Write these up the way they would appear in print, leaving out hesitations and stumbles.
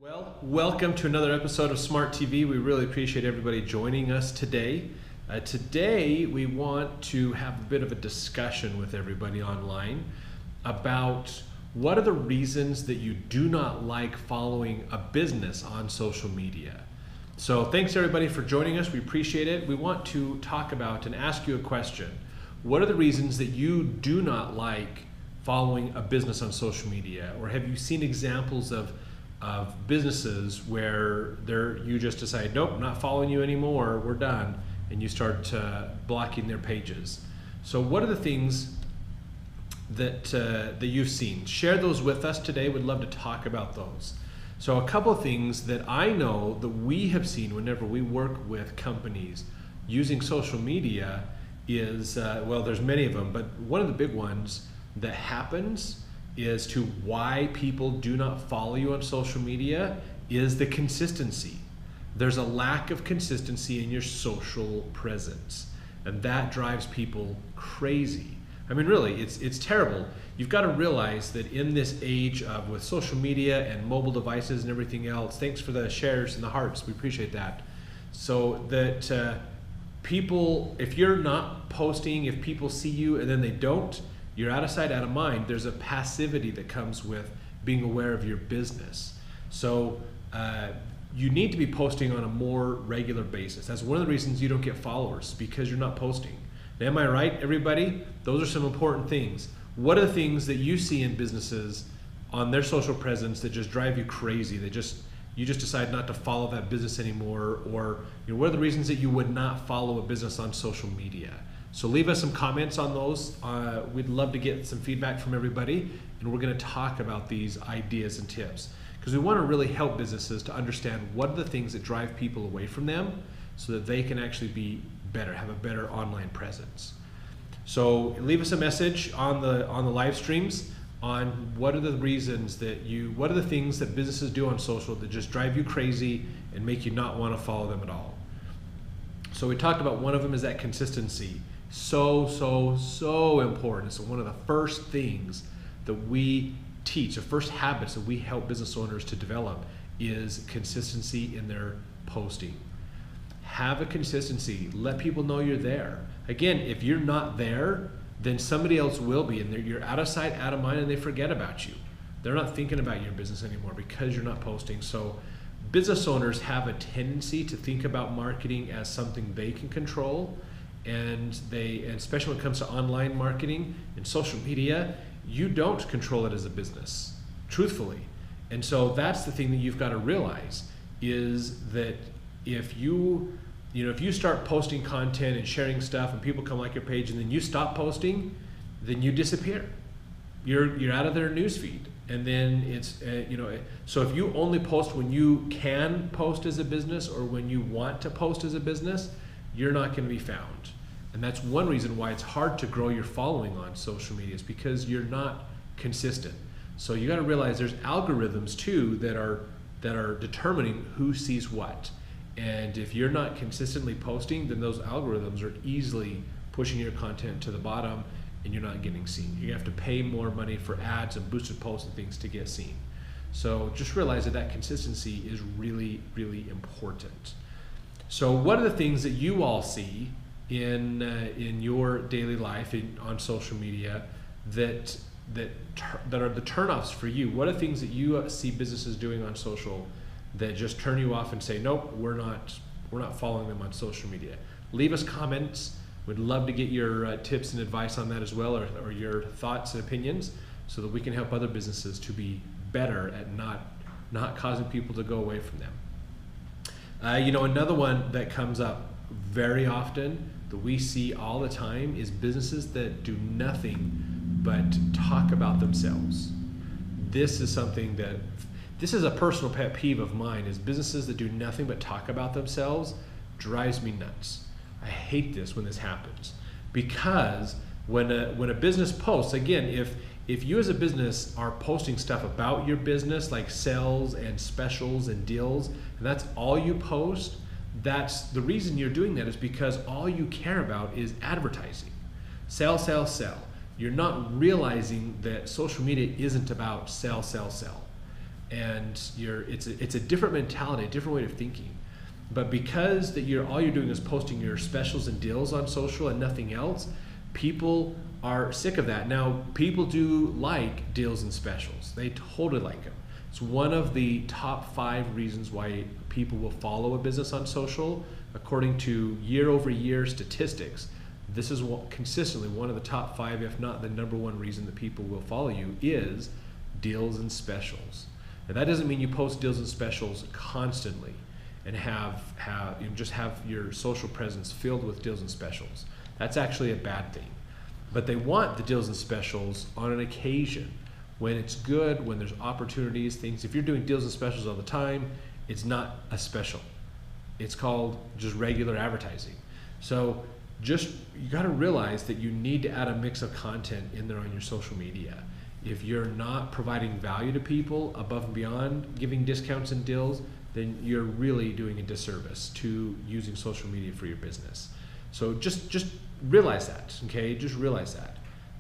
Well, welcome to another episode of Smart TV. We really appreciate everybody joining us today. Today, we want to have a bit of a discussion with everybody online about what are the reasons that you do not like following a business on social media. So thanks everybody for joining us. We appreciate it. We want to talk about and ask you a question. What are the reasons that you do not like following a business on social media? Or have you seen examples of businesses where you just decide, nope, I'm not following you anymore, we're done, and you start blocking their pages. So what are the things that you've seen? Share those with us today. We'd love to talk about those. So a couple of things that I know that we have seen whenever we work with companies using social media is, well, there's many of them, but one of the big ones that happens is to why people do not follow you on social media is the consistency. There's a lack of consistency in your social presence, and that drives people crazy. I mean, really, it's terrible. You've got to realize that in this age of with social media and mobile devices and everything else, thanks for the shares and the hearts, we appreciate that. So that people, if you're not posting, if people see you and then they don't, you're out of sight, out of mind. There's a passivity that comes with being aware of your business. So you need to be posting on a more regular basis. That's one of the reasons you don't get followers, because you're not posting. Now, am I right, everybody? Those are some important things. What are the things that you see in businesses on their social presence that just drive you crazy? You just decide not to follow that business anymore, or what are the reasons that you would not follow a business on social media? So leave us some comments on those. We'd love to get some feedback from everybody, and we're going to talk about these ideas and tips because we want to really help businesses to understand what are the things that drive people away from them so that they can actually be better, have a better online presence. So leave us a message on the live streams on what are the reasons what are the things that businesses do on social that just drive you crazy and make you not want to follow them at all. So we talked about one of them is that consistency. So important. So one of the first things that we teach, the first habits that we help business owners to develop is consistency in their posting. Have a consistency. Let people know you're there. Again, if you're not there, then somebody else will be, and you're out of sight, out of mind, and they forget about you. They're not thinking about your business anymore because you're not posting. So business owners have a tendency to think about marketing as something they can control. And especially when it comes to online marketing and social media, you don't control it as a business, truthfully. And so that's the thing that you've got to realize is that if you start posting content and sharing stuff and people come like your page and then you stop posting, then you disappear. You're out of their newsfeed. And then it's, so if you only post when you can post as a business or when you want to post as a business, you're not going to be found. And that's one reason why it's hard to grow your following on social media is because you're not consistent. So you got to realize there's algorithms too that are determining who sees what. And if you're not consistently posting, then those algorithms are easily pushing your content to the bottom and you're not getting seen. You have to pay more money for ads and boosted posts and things to get seen. So just realize that consistency is really, really important. So what are the things that you all see in your daily life on social media that are the turnoffs for you? What are things that you see businesses doing on social that just turn you off and say, nope, we're not following them on social media? Leave us comments. We'd love to get your tips and advice on that as well, or your thoughts and opinions, so that we can help other businesses to be better at not causing people to go away from them. Another one that comes up very often that we see all the time is businesses that do nothing but talk about themselves. This is a personal pet peeve of mine, is businesses that do nothing but talk about themselves drives me nuts. I hate this when this happens, because when a business posts, again, if you as a business are posting stuff about your business like sales and specials and deals, and that's all you post, that's the reason you're doing that is because all you care about is advertising. Sell, sell, sell. You're not realizing that social media isn't about sell, sell, sell. and it's a different mentality, a different way of thinking. But because that all you're doing is posting your specials and deals on social and nothing else, people are sick of that. Now, people do like deals and specials. They totally like them. It's one of the top 5 reasons why people will follow a business on social. According to year-over-year statistics, this is consistently one of the top 5, if not the #1 reason that people will follow you, is deals and specials. And that doesn't mean you post deals and specials constantly and just have your social presence filled with deals and specials. That's actually a bad thing. But they want the deals and specials on an occasion, when it's good, when there's opportunities, things. If you're doing deals and specials all the time, it's not a special. It's called just regular advertising. So you got to realize that you need to add a mix of content in there on your social media. If you're not providing value to people above and beyond giving discounts and deals, then you're really doing a disservice to using social media for your business. So just realize that, okay? Just realize that.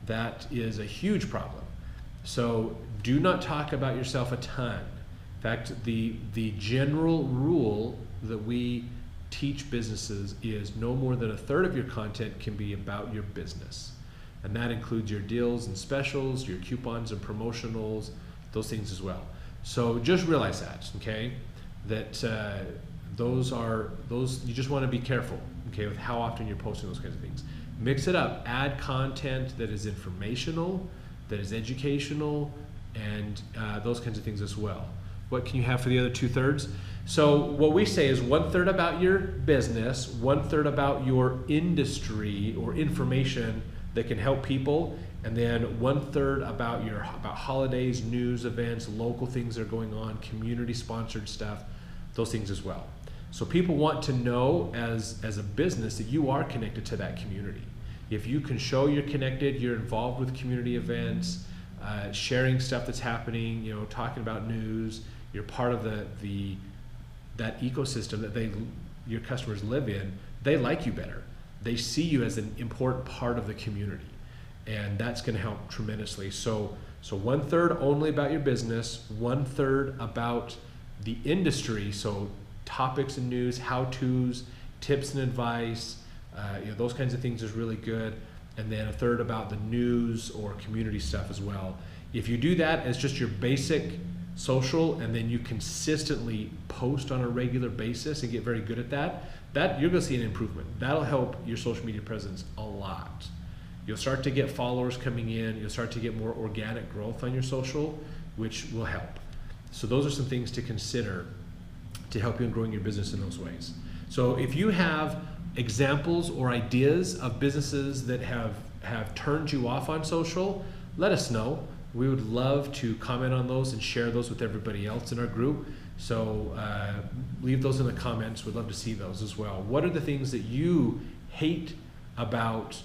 That is a huge problem. So do not talk about yourself a ton. In fact, the general rule that we teach businesses is no more than 1/3 of your content can be about your business. And that includes your deals and specials, your coupons and promotionals, those things as well. So just realize that, okay? That those you just want to be careful, okay, with how often you're posting those kinds of things. Mix it up. Add content that is informational, that is educational, and those kinds of things as well. What can you have for the other 2/3? So what we say is 1/3 about your business, 1/3 about your industry or information that can help people, and then 1/3 about holidays, news, events, local things that are going on, community sponsored stuff, those things as well. So people want to know as a business that you are connected to that community. If you can show you're connected, you're involved with community events, sharing stuff that's happening, talking about news, you're part of that ecosystem that your customers live in, they like you better. They see you as an important part of the community, and that's going to help tremendously. So 1/3 only about your business, 1/3 about the industry, so topics and news, how-tos, tips and advice, those kinds of things is really good, and then 1/3 about the news or community stuff as well. If you do that as just your basic social, and then you consistently post on a regular basis and get very good at that you're going to see an improvement. That'll help your social media presence a lot. You'll start to get followers coming in, you'll start to get more organic growth on your social, which will help. So those are some things to consider to help you in growing your business in those ways. So if you have examples or ideas of businesses that have turned you off on social, let us know. We would love to comment on those and share those with everybody else in our group. So leave those in the comments. We'd love to see those as well. What are the things that you hate about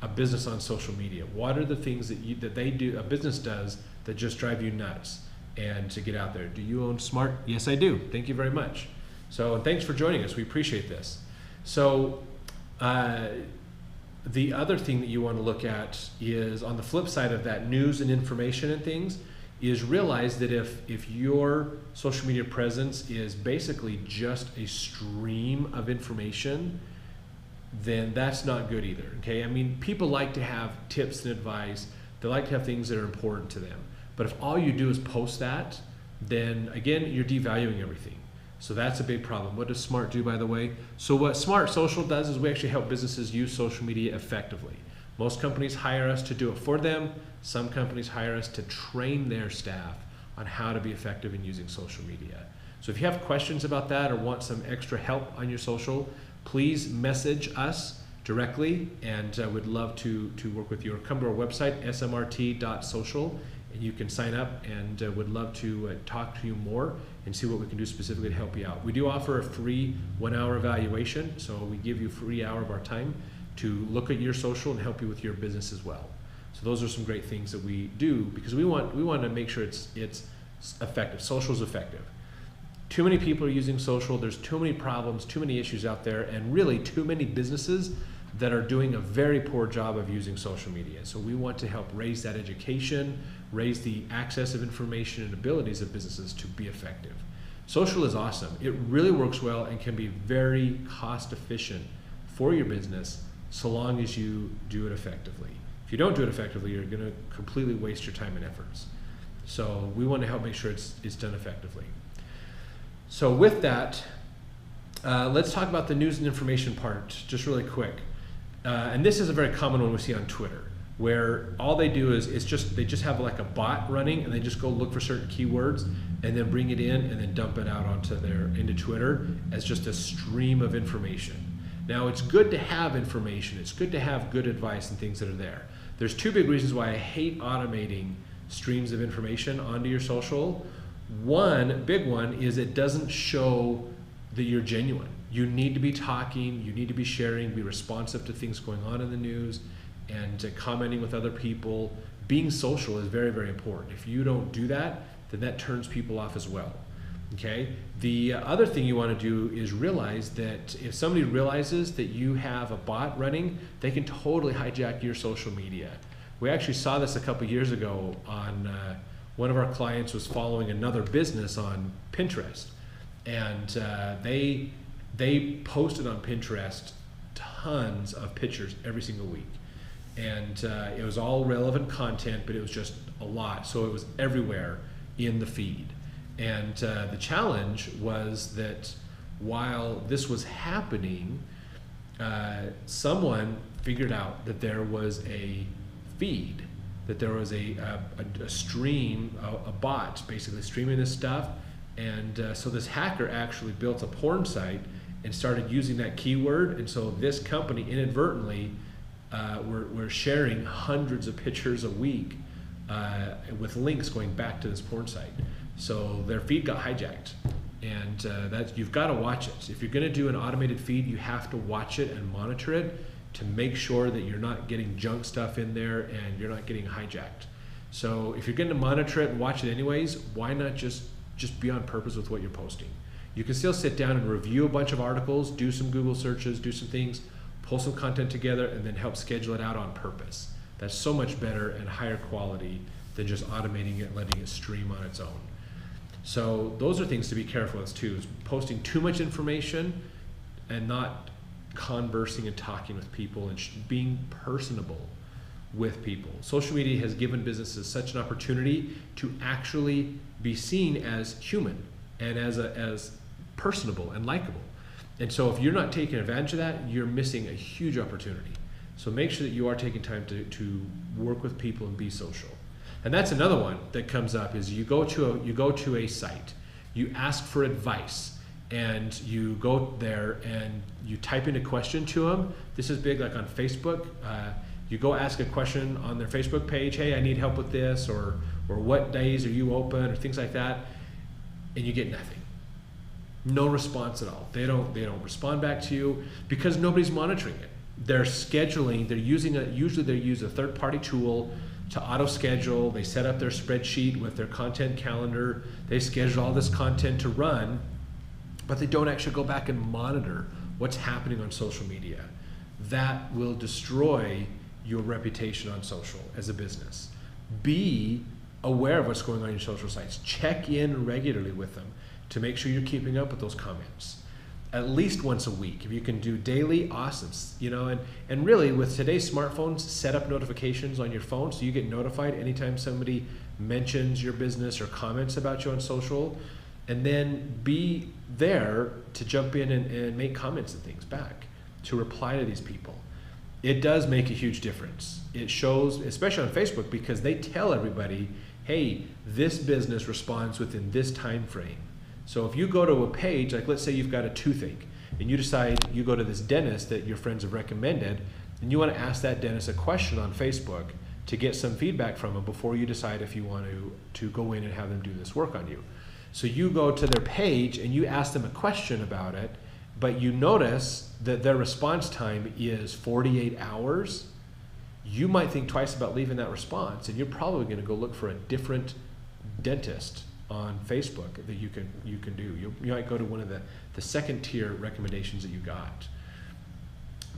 a business on social media? What are the things that they do, a business does, that just drive you nuts and to get out there? Do you own Smart? Yes, I do. Thank you very much. So thanks for joining us. We appreciate this. So the other thing that you want to look at is, on the flip side of that, news and information and things, is realize that if your social media presence is basically just a stream of information, then that's not good either, okay? I mean, people like to have tips and advice. They like to have things that are important to them. But if all you do is post that, then again, you're devaluing everything. So that's a big problem. What does Smart do, by the way? So what Smart Social does is we actually help businesses use social media effectively. Most companies hire us to do it for them. Some companies hire us to train their staff on how to be effective in using social media. So if you have questions about that or want some extra help on your social, please message us directly, and we'd love to work with you. Or come to our website, smrt.social, and you can sign up, and would love to talk to you more and see what we can do specifically to help you out. We do offer a free 1-hour evaluation, so we give you a free hour of our time to look at your social and help you with your business as well. So those are some great things that we do, because we want to make sure it's effective. Social is effective. Too many people are using social. There's too many problems, too many issues out there, and really too many businesses that are doing a very poor job of using social media. So we want to help raise that education, raise the access of information and abilities of businesses to be effective. Social is awesome. It really works well and can be very cost efficient for your business so long as you do it effectively. If you don't do it effectively, you're going to completely waste your time and efforts. So we want to help make sure it's done effectively. So with that, let's talk about the news and information part just really quick. And this is a very common one we see on Twitter, where all they do is they just have like a bot running, and they just go look for certain keywords and then bring it in and then dump it out into Twitter as just a stream of information. Now, it's good to have information. It's good to have good advice and things that are there. There's two big reasons why I hate automating streams of information onto your social. One big one is it doesn't show that you're genuine. You need to be talking, you need to be sharing, be responsive to things going on in the news, and commenting with other people. Being social is very, very important. If you don't do that, then that turns people off as well. Okay? The other thing you want to do is realize that if somebody realizes that you have a bot running, they can totally hijack your social media. We actually saw this a couple years ago on one of our clients was following another business on Pinterest, and they posted on Pinterest tons of pictures every single week, and it was all relevant content, but it was just a lot, so it was everywhere in the feed. And the challenge was that while this was happening, someone figured out that there was a feed, that there was a stream, a bot basically streaming this stuff. And so this hacker actually built a porn site and started using that keyword. And so this company inadvertently were sharing hundreds of pictures a week with links going back to this porn site. So their feed got hijacked, and you've got to watch it. If you're going to do an automated feed, you have to watch it and monitor it to make sure that you're not getting junk stuff in there and you're not getting hijacked. So if you're going to monitor it and watch it anyways, why not just be on purpose with what you're posting? You can still sit down and review a bunch of articles, do some Google searches, do some things, pull some content together, and then help schedule it out on purpose. That's so much better and higher quality than just automating it and letting it stream on its own. So those are things to be careful with too, is posting too much information and not conversing and talking with people and being personable with people. Social media has given businesses such an opportunity to actually be seen as human and as personable and likable. And so if you're not taking advantage of that, you're missing a huge opportunity. So make sure that you are taking time to work with people and be social. And that's another one that comes up is you go to a site, you ask for advice, and you go there and you type in a question to them. This is big, like on Facebook. You go ask a question on their Facebook page, hey, I need help with this, or what days are you open, or things like that, and you get nothing. No response at all. They don't respond back to you because nobody's monitoring it. They're scheduling, usually they use a third-party tool to auto-schedule. They set up their spreadsheet with their content calendar. They schedule all this content to run, but they don't actually go back and monitor what's happening on social media. That will destroy your reputation on social as a business. Be aware of what's going on in your social sites. Check in regularly with them to make sure you're keeping up with those comments. At least once a week. If you can do daily, awesome. And really with today's smartphones, set up notifications on your phone so you get notified anytime somebody mentions your business or comments about you on social, and then be there to jump in and make comments and things back, to reply to these people. It does make a huge difference. It shows, especially on Facebook, because they tell everybody, hey, this business responds within this time frame. So if you go to a page, like let's say you've got a toothache and you decide you go to this dentist that your friends have recommended, and you want to ask that dentist a question on Facebook to get some feedback from them before you decide if you want to go in and have them do this work on you. So you go to their page and you ask them a question about it, but you notice that their response time is 48 hours. You might think twice about leaving that response, and you're probably going to go look for a different dentist on Facebook that you can do. You might go to one of the second tier recommendations that you got.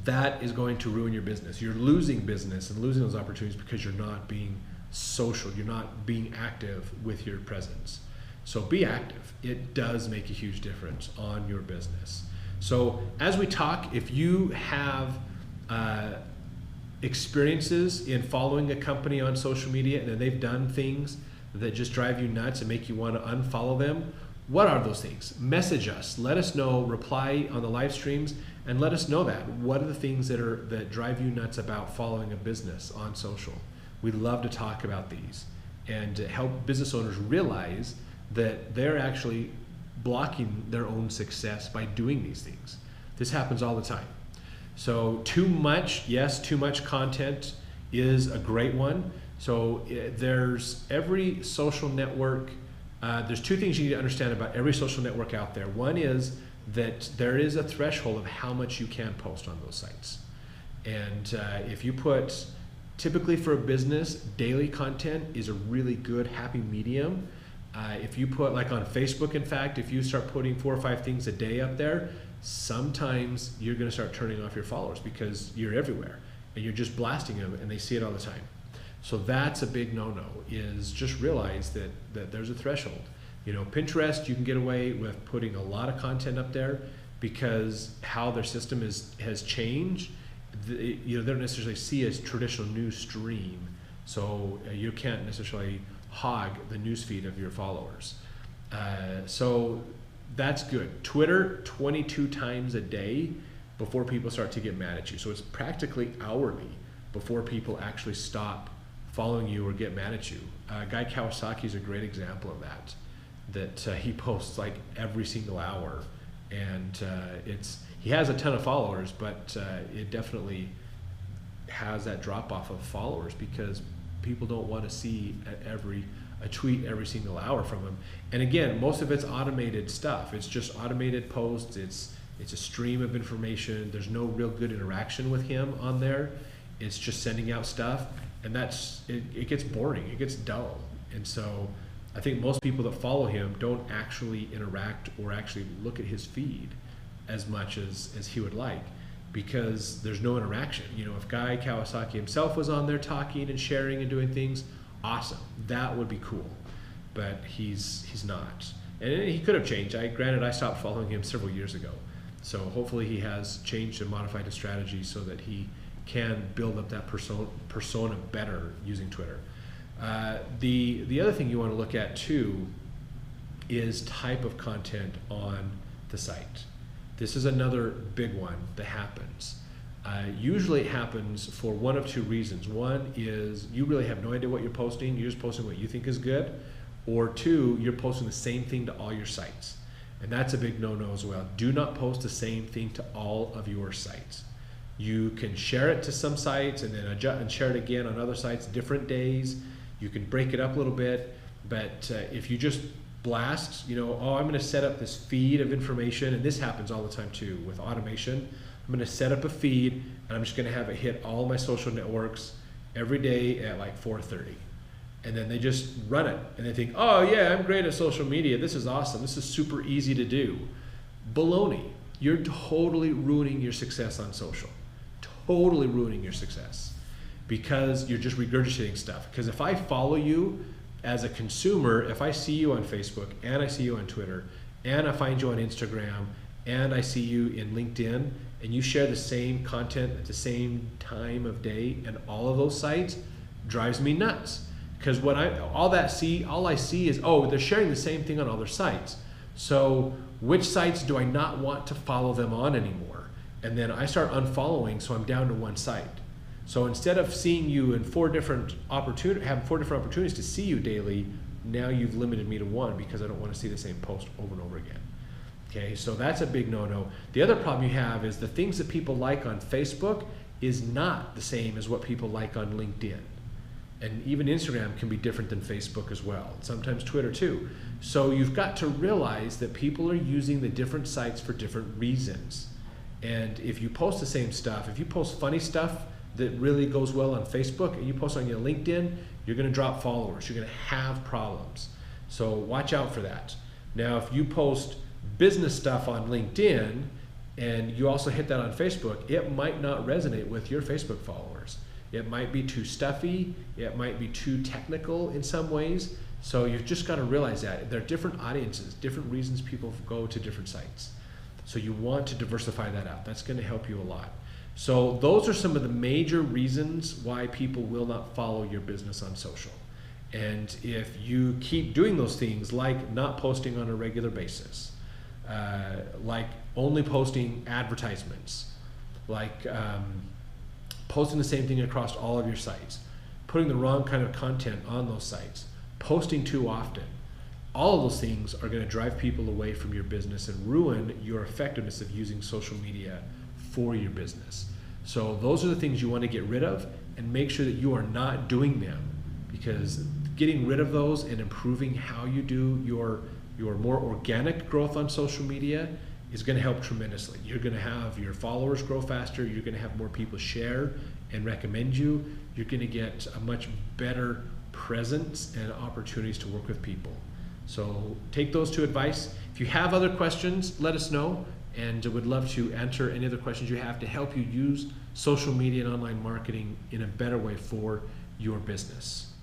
that is going to ruin your business. You're losing business and losing those opportunities because you're not being social. You're not being active with your presence. So be active. It does make a huge difference on your business. So as we talk, if you have experiences in following a company on social media and they've done things that just drive you nuts and make you want to unfollow them, what are those things? Message us. Let us know. Reply on the live streams and let us know that. What are the things that drive you nuts about following a business on social? We'd love to talk about these and help business owners realize that they're actually blocking their own success by doing these things. This happens all the time. So too much content is a great one. So there's every social network, there's two things you need to understand about every social network out there. One is that there is a threshold of how much you can post on those sites. And if you put, typically for a business, daily content is a really good happy medium. If you put, like on Facebook, in fact, if you start putting 4 or 5 things a day up there, sometimes you're going to start turning off your followers because you're everywhere and you're just blasting them and they see it all the time. So that's a big no-no, is just realize that there's a threshold. You know, Pinterest, you can get away with putting a lot of content up there because how their system has changed. You know, they don't necessarily see a traditional news stream, so you can't necessarily hog the news feed of your followers. So that's good. Twitter, 22 times a day before people start to get mad at you. So it's practically hourly before people actually stop following you or get mad at you. Guy Kawasaki is a great example of that he posts like every single hour, and he has a ton of followers, but it definitely has that drop off of followers because people don't want to see a tweet every single hour from him. And again, most of it's automated stuff. It's just automated posts. It's a stream of information. There's no real good interaction with him on there. It's just sending out stuff, and it gets boring. It gets dull. And so I think most people that follow him don't actually interact or actually look at his feed as much as he would like, because there's no interaction. You know, if Guy Kawasaki himself was on there talking and sharing and doing things, awesome, that would be cool. But he's not, and he could have changed. Granted, I stopped following him several years ago, so hopefully he has changed and modified his strategy so that he can build up that persona better using Twitter. The other thing you want to look at too is type of content on the site. This is another big one that happens. Usually it happens for one of two reasons. One is you really have no idea what you're posting. You're just posting what you think is good. Or two, you're posting the same thing to all your sites. And that's a big no-no as well. Do not post the same thing to all of your sites. You can share it to some sites and then adjust and share it again on other sites different days. You can break it up a little bit, but if you just blast, you know, oh, I'm going to set up this feed of information, and this happens all the time too with automation. I'm going to set up a feed, and I'm just going to have it hit all my social networks every day at like 4:30. And then they just run it, and they think, oh yeah, I'm great at social media. This is awesome. This is super easy to do. Baloney. You're totally ruining your success on social. Totally ruining your success because you're just regurgitating stuff. Because if I follow you as a consumer, if I see you on Facebook and I see you on Twitter and I find you on Instagram and I see you in LinkedIn and you share the same content at the same time of day and all of those sites, drives me nuts. Because all I see is, oh, they're sharing the same thing on all their sites. So which sites do I not want to follow them on anymore? And then I start unfollowing, so I'm down to one site. So instead of seeing you in having 4 different opportunities to see you daily, now you've limited me to one because I don't want to see the same post over and over again. Okay, so that's a big no-no. The other problem you have is the things that people like on Facebook is not the same as what people like on LinkedIn. And even Instagram can be different than Facebook as well. Sometimes Twitter too. So you've got to realize that people are using the different sites for different reasons. And if you post the same stuff, if you post funny stuff that really goes well on Facebook and you post on your LinkedIn, you're going to drop followers. You're going to have problems. So watch out for that. Now, if you post business stuff on LinkedIn and you also hit that on Facebook, it might not resonate with your Facebook followers. It might be too stuffy, it might be too technical in some ways. So you've just got to realize that there are different audiences, different reasons people go to different sites. So you want to diversify that out. That's going to help you a lot. So those are some of the major reasons why people will not follow your business on social. And if you keep doing those things, like not posting on a regular basis, like only posting advertisements, like posting the same thing across all of your sites, putting the wrong kind of content on those sites, posting too often, all of those things are going to drive people away from your business and ruin your effectiveness of using social media for your business. So those are the things you want to get rid of, and make sure that you are not doing them, because getting rid of those and improving how you do your more organic growth on social media is going to help tremendously. You're going to have your followers grow faster, you're going to have more people share and recommend you, you're going to get a much better presence and opportunities to work with people. So take those two advice. If you have other questions, let us know, and would love to answer any other questions you have to help you use social media and online marketing in a better way for your business.